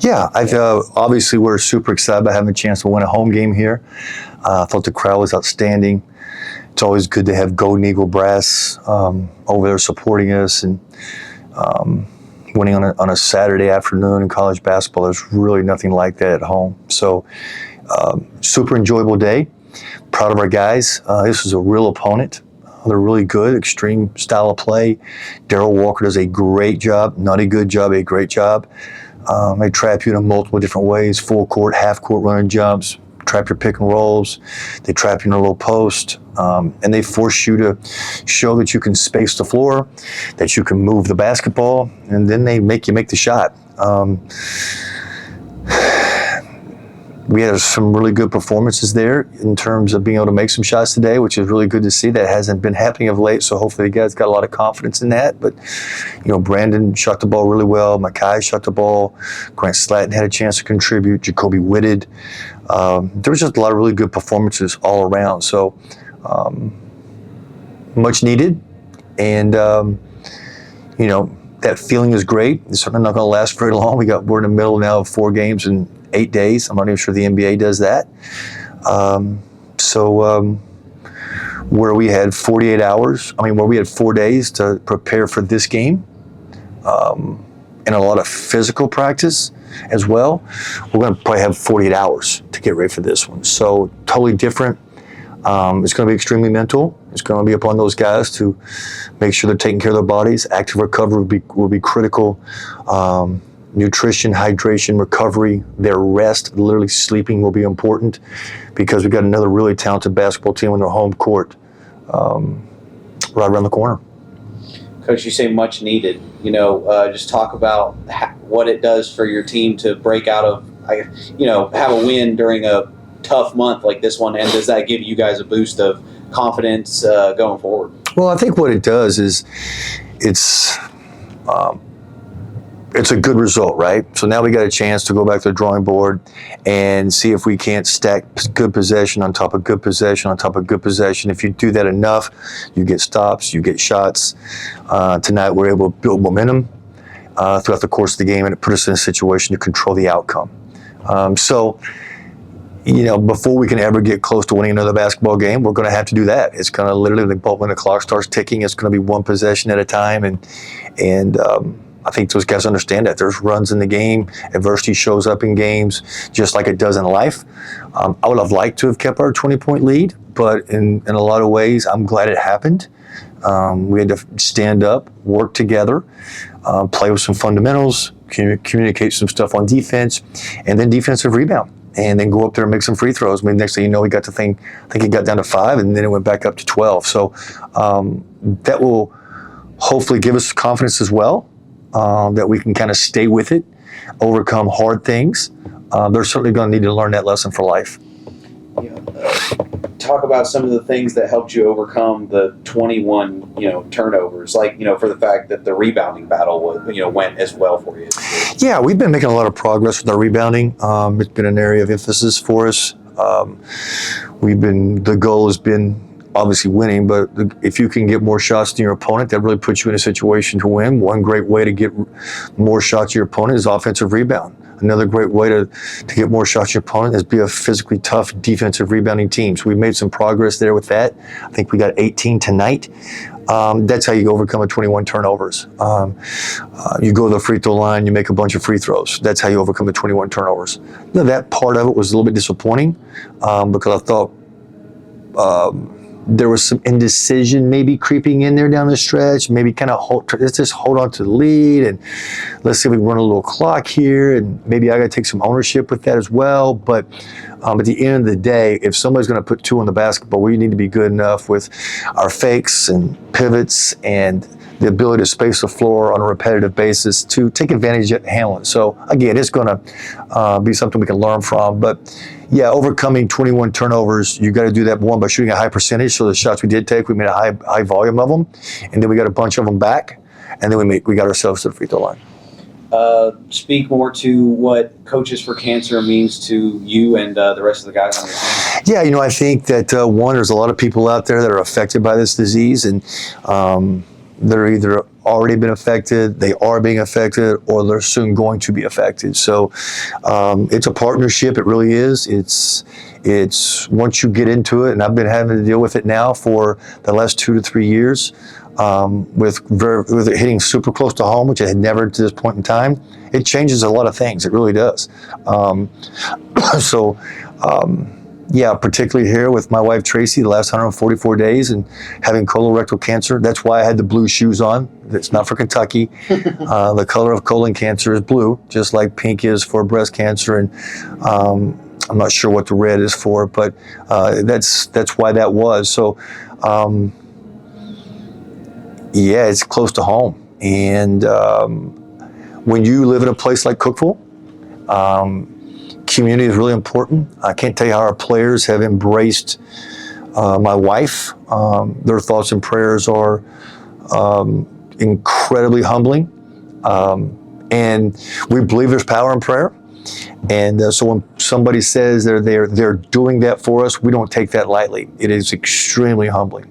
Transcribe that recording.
Yeah, obviously we're super excited about having a chance to win a home game here. I thought the crowd was outstanding. It's always good to have Golden Eagle Brass over there supporting us, and winning on a Saturday afternoon in college basketball. There's really nothing like that at home. So super enjoyable day. Proud of our guys. This is a real opponent. They're really good, extreme style of play. Darryl Walker does a great job, not a good job, a great job. They trap you in multiple different ways, full court, half court running jumps, trap your pick and rolls. They trap you in a low post, and they force you to show that you can space the floor, that you can move the basketball, and then they make you make the shot. We had some really good performances there in terms of being able to make some shots today, which is really good to see. That hasn't been happening of late, so hopefully the guys got a lot of confidence in that. But, Brandon shot the ball really well. Makai shot the ball. Grant Slatton had a chance to contribute. Jacoby Whitted. There was just a lot of really good performances all around. So, much needed. And, that feeling is great. It's certainly not going to last very long. We're in the middle now of 4 games in 8 days. I'm not even sure the NBA does that. Where we had 48 hours, where we had 4 days to prepare for this game, and a lot of physical practice as well, we're going to probably have 48 hours to get ready for this one. So totally different. It's going to be extremely mental. It's going to be upon those guys to make sure they're taking care of their bodies. Active recovery will be critical. Nutrition, hydration, recovery, their rest, literally sleeping will be important, because we've got another really talented basketball team on their home court right around the corner. Coach, you say much needed. Just talk about what it does for your team to break out of, have a win during a tough month like this one, and does that give you guys a boost of confidence going forward? Well, I think what it does is it's a good result, right? So now we got a chance to go back to the drawing board and see if we can't stack good possession on top of good possession on top of good possession. If you do that enough, you get stops, you get shots. Tonight we're able to build momentum throughout the course of the game, and it put us in a situation to control the outcome. Before we can ever get close to winning another basketball game, we're going to have to do that. It's going to literally, when the clock starts ticking, it's going to be one possession at a time, and I think those guys understand that. There's runs in the game. Adversity shows up in games just like it does in life. I would have liked to have kept our 20-point lead, but in a lot of ways, I'm glad it happened. We had to stand up, work together, play with some fundamentals, communicate some stuff on defense, and then defensive rebound. And then go up there and make some free throws. Next thing you know, we got the thing, I think it got down to 5, and then it went back up to 12. So that will hopefully give us confidence as well, that we can kind of stay with it, overcome hard things. They're certainly going to need to learn that lesson for life. Talk about some of the things that helped you overcome the 21, turnovers. For the fact that the rebounding battle went as well for you. Yeah, we've been making a lot of progress with our rebounding. It's been an area of emphasis for us. The goal has been obviously winning, but if you can get more shots than your opponent, that really puts you in a situation to win. One great way to get more shots to your opponent is offensive rebound. Another great way to get more shots to your opponent is be a physically tough defensive rebounding team. So we've made some progress there with that. I think we got 18 tonight. That's how you overcome a 21 turnovers. You go to the free throw line, you make a bunch of free throws. That's how you overcome the 21 turnovers. That part of it was a little bit disappointing because I thought there was some indecision maybe creeping in there down the stretch. Maybe kind of let's just hold on to the lead, and let's see if we can run a little clock here, and maybe I got to take some ownership with that as well. But at the end of the day, if somebody's going to put 2 on the basketball, we need to be good enough with our fakes and pivots and the ability to space the floor on a repetitive basis to take advantage of handling. So again, it's going to be something we can learn from. But yeah, overcoming 21 turnovers, you got to do that, one, by shooting a high percentage. So the shots we did take, we made a high volume of them, and then we got a bunch of them back, and then we got ourselves to the free throw line. Speak more to what Coaches for Cancer means to you and the rest of the guys on your team. Yeah, I think that one, there's a lot of people out there that are affected by this disease, and they're either already been affected, they are being affected, or they're soon going to be affected. So it's a partnership. It really is. It's once you get into it, and I've been having to deal with it now for the last 2 to 3 years, with it hitting super close to home, which I had never to this point in time. It changes a lot of things. It really does. So. Yeah, particularly here with my wife Tracy, the last 144 days and having colorectal cancer. That's why I had the blue shoes on. It's not for Kentucky. The color of colon cancer is blue, just like pink is for breast cancer. And I'm not sure what the red is for, but that's why that was. So, yeah, it's close to home. And when you live in a place like Cookeville, community is really important. I can't tell you how our players have embraced my wife. Their thoughts and prayers are incredibly humbling. And we believe there's power in prayer. And so when somebody says they're doing that for us, we don't take that lightly. It is extremely humbling.